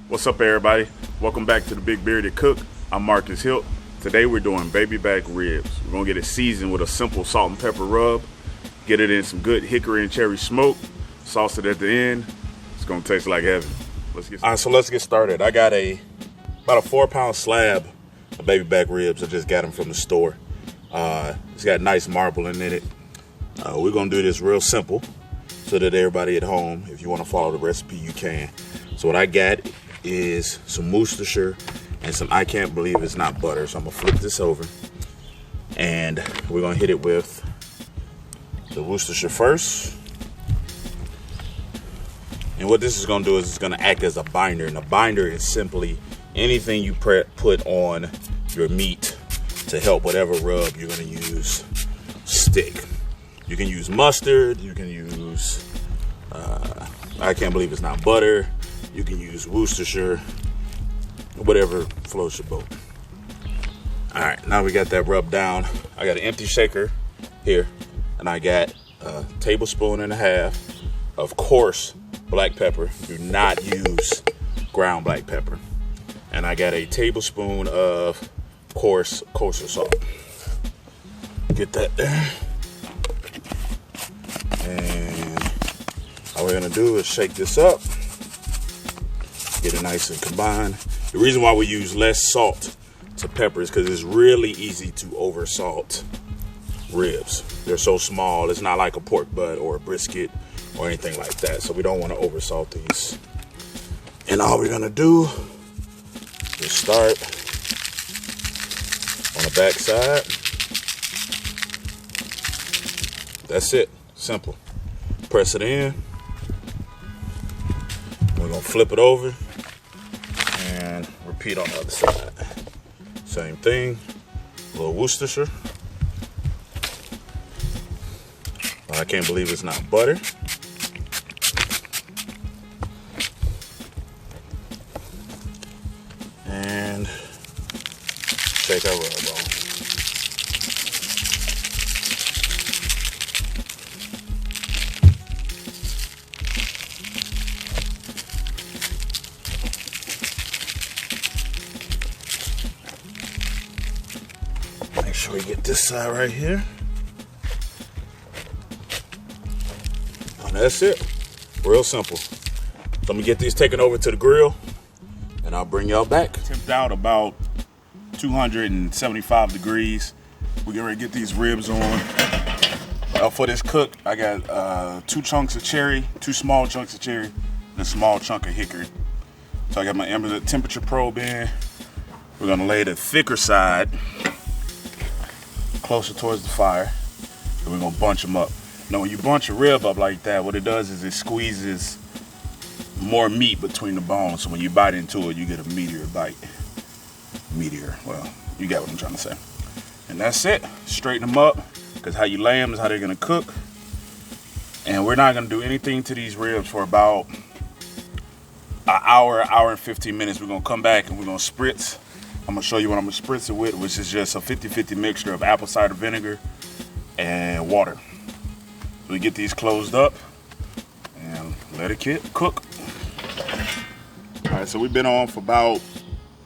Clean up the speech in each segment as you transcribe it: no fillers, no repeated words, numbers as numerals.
What's up, everybody? Welcome back to the Big Bearded Cook. I'm Marcus Hilt. Today we're doing baby back ribs. We're gonna get it seasoned with a simple salt and pepper rub. Get it in some good hickory and cherry smoke. Sauce it at the end. It's gonna taste like heaven. Let's get started. All right, so let's get started. I got about a 4-pound slab of baby back ribs. I just got them from the store. It's got nice marbling in it. We're gonna do this real simple so that everybody at home, if you want to follow the recipe, you can. So what I got is some Worcestershire and some I can't believe it's not butter. So I'm gonna flip this over and we're gonna hit it with the Worcestershire first. And what this is gonna do is it's gonna act as a binder, and a binder is simply anything you put on your meat to help whatever rub you're gonna use stick. You can use mustard, you can use I can't believe it's not butter, you can use Worcestershire, whatever floats your boat. All right, now we got that rubbed down. I got an empty shaker here, and I got a tablespoon and a half of coarse black pepper. Do not use ground black pepper. And I got a tablespoon of kosher salt. Get that there. And all we're gonna do is shake this up, get it nice and combined. The reason why we use less salt to pepper is because it's really easy to over salt ribs. They're so small. It's not like a pork butt or a brisket or anything like that. So we don't want to over salt these. And all we're gonna do is start on the back side. That's it. Simple. Press it in. We're gonna flip it over and repeat on the other side. Same thing. A little Worcestershire. I can't believe it's not butter. And shake our rub on. Make sure we get this side right here. And that's it. Real simple. So let me get these taken over to the grill and I'll bring y'all back. Temped out about 275 degrees. We're getting ready to get these ribs on. For this cook, I got 2 chunks of cherry, 2 small chunks of cherry, and a small chunk of hickory. So I got my ambient temperature probe in. We're gonna lay the thicker side closer towards the fire, and we're gonna bunch them up. Now when you bunch a rib up like that, what it does is it squeezes more meat between the bones, so when you bite into it, you get a meatier bite. Well, you get what I'm trying to say. And that's it. Straighten them up, because how you lay them is how they're gonna cook. And we're not gonna do anything to these ribs for about an hour and 15 minutes. We're gonna come back and we're gonna spritz. I'm gonna show you what I'm gonna spritz it with, which is just a 50-50 mixture of apple cider vinegar and water. So we get these closed up and let it cook. All right, so we've been on for about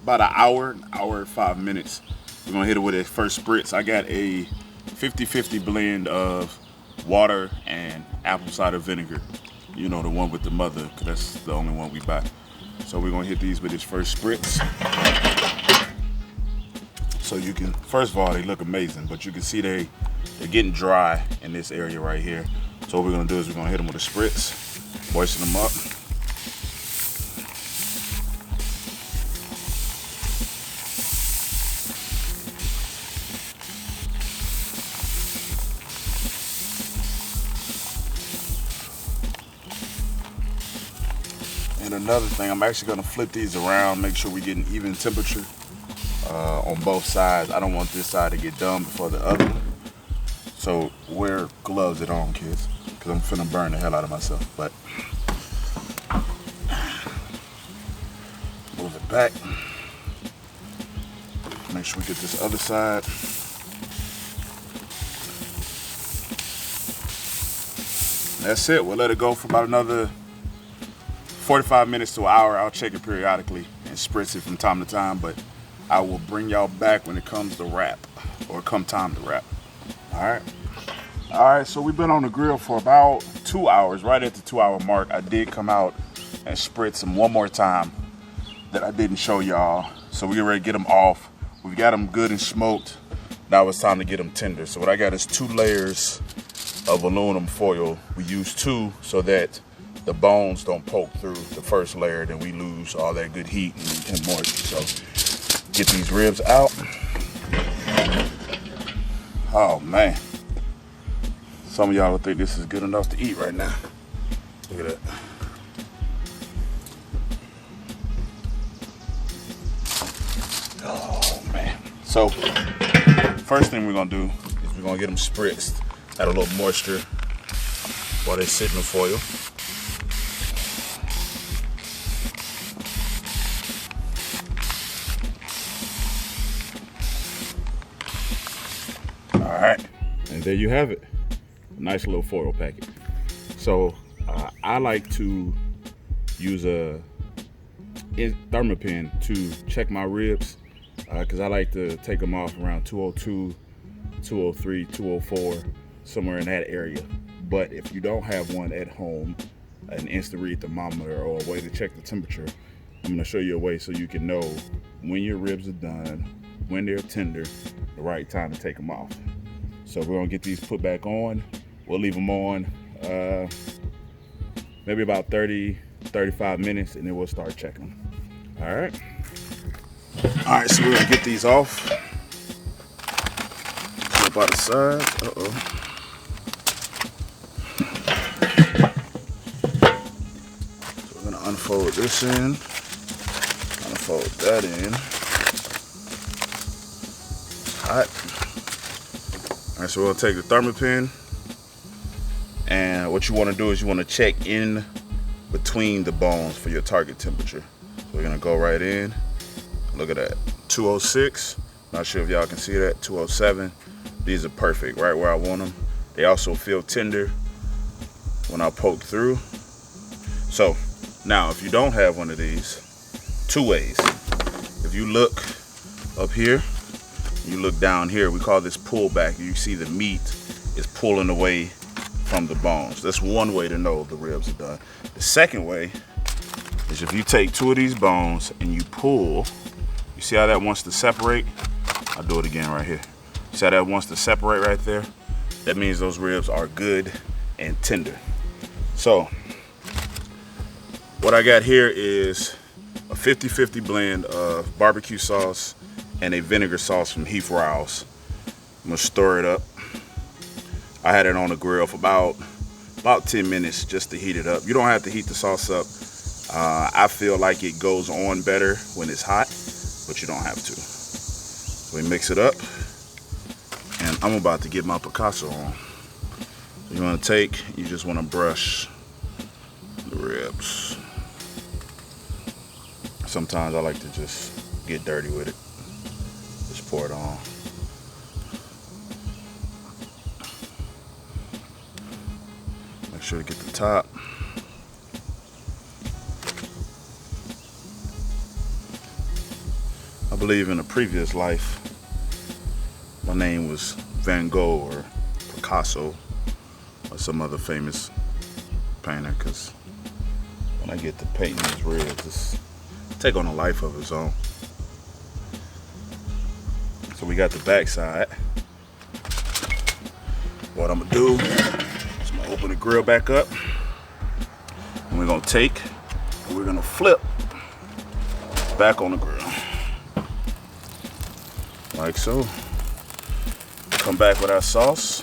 an hour and 5 minutes. We're gonna hit it with a first spritz. I got a 50-50 blend of water and apple cider vinegar. You know, the one with the mother, 'cause that's the only one we buy. So we're gonna hit these with this first spritz. So you can, first of all, they look amazing, but you can see they're getting dry in this area right here. So what we're gonna do is we're gonna hit them with a spritz, moisten them up. And another thing, I'm actually gonna flip these around, make sure we get an even temperature on both sides. I don't want this side to get done before the other one. So wear gloves at home, kids, because I'm finna burn the hell out of myself. But move it back. Make sure we get this other side. That's it. We'll let it go for about another 45 minutes to an hour. I'll check it periodically and spritz it from time to time, but I will bring y'all back when it comes to wrap, or come time to wrap. All right, so we've been on the grill for about 2 hours. Right at the 2 hour mark, I did come out and spritz them one more time that I didn't show y'all. So we're ready to get them off. We've got them good and smoked. Now it's time to get them tender. So what I got is 2 layers of aluminum foil. We use 2 so that the bones don't poke through the first layer, then we lose all that good heat and moisture. So get these ribs out. Oh man, some of y'all will think this is good enough to eat right now. Look at that. Oh man. So first thing we're gonna do is we're gonna get them spritzed, add a little moisture while they sit in the foil. Alright, and there you have it. A nice little foil packet. So I like to use a thermopin to check my ribs, because I like to take them off around 202, 203, 204, somewhere in that area. But if you don't have one at home, an instant read thermometer or a way to check the temperature, I'm going to show you a way so you can know when your ribs are done, when they're tender, the right time to take them off. So we're gonna get these put back on. We'll leave them on maybe about 30-35 minutes, and then we'll start checking them. All right, so we're gonna get these off. Flip out the side. So we're gonna unfold this in, unfold that in. Hot. All right, so we'll take the thermopin, and what you want to do is you want to check in between the bones for your target temperature. So we're gonna go right in. Look at that, 206. Not sure if y'all can see that, 207. These are perfect, right where I want them. They also feel tender when I poke through. So now, if you don't have one of these, 2 ways. If you look up here, you look down here, we call this pull back. You see the meat is pulling away from the bones. That's one way to know the ribs are done. The second way is if you take 2 of these bones and you pull, you see how that wants to separate? I'll do it again right here. See how that wants to separate right there? That means those ribs are good and tender. So what I got here is a 50-50 blend of barbecue sauce and a vinegar sauce from Heath Rouse. I'm gonna stir it up. I had it on the grill for about 10 minutes just to heat it up. You don't have to heat the sauce up. I feel like it goes on better when it's hot, but you don't have to. So we mix it up, and I'm about to get my Picasso on. So you just wanna brush the ribs. Sometimes I like to just get dirty with it. Just pour it on. Make sure to get the top. I believe in a previous life, my name was Van Gogh or Picasso or some other famous painter, because when I get to painting these ribs, it's take on a life of its own. So we got the back side. What I'm gonna do is I'm gonna open the grill back up, and we're gonna take and we're gonna flip back on the grill. Like so. Come back with our sauce.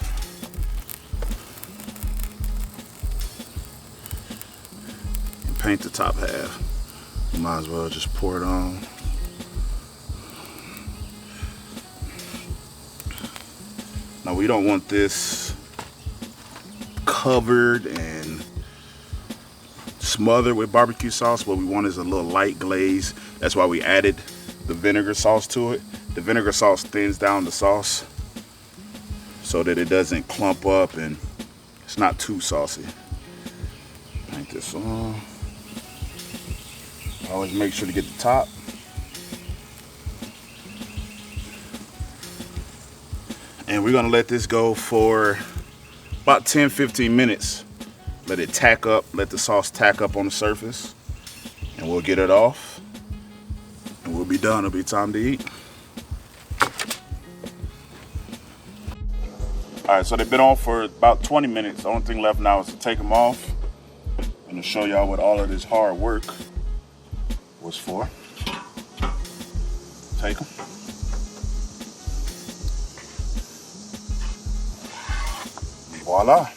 And paint the top half. You might as well just pour it on. Now we don't want this covered and smothered with barbecue sauce. What we want is a little light glaze. That's why we added the vinegar sauce to it. The vinegar sauce thins down the sauce so that it doesn't clump up and it's not too saucy. Paint this on. Always make sure to get the top. And we're gonna let this go for about 10-15 minutes. Let it tack up, let the sauce tack up on the surface, and we'll get it off and we'll be done. It'll be time to eat. All right, so they've been on for about 20 minutes. The only thing left now is to take them off and to show y'all what all of this hard work was for. Take them. Voila.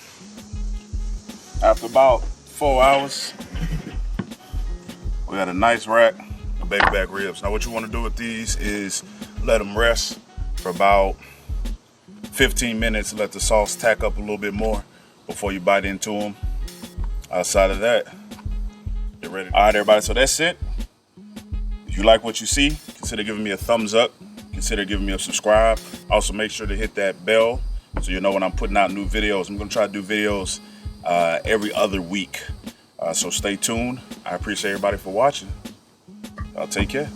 After about 4 hours, we got a nice rack of baby back ribs. Now what you want to do with these is let them rest for about 15 minutes, let the sauce tack up a little bit more before you bite into them. Outside of that, get ready. All right, everybody, so that's it. If you like what you see, consider giving me a thumbs up. Consider giving me a subscribe. Also, make sure to hit that bell so you know when I'm putting out new videos. I'm gonna try to do videos every other week. So stay tuned. I appreciate everybody for watching. Take care.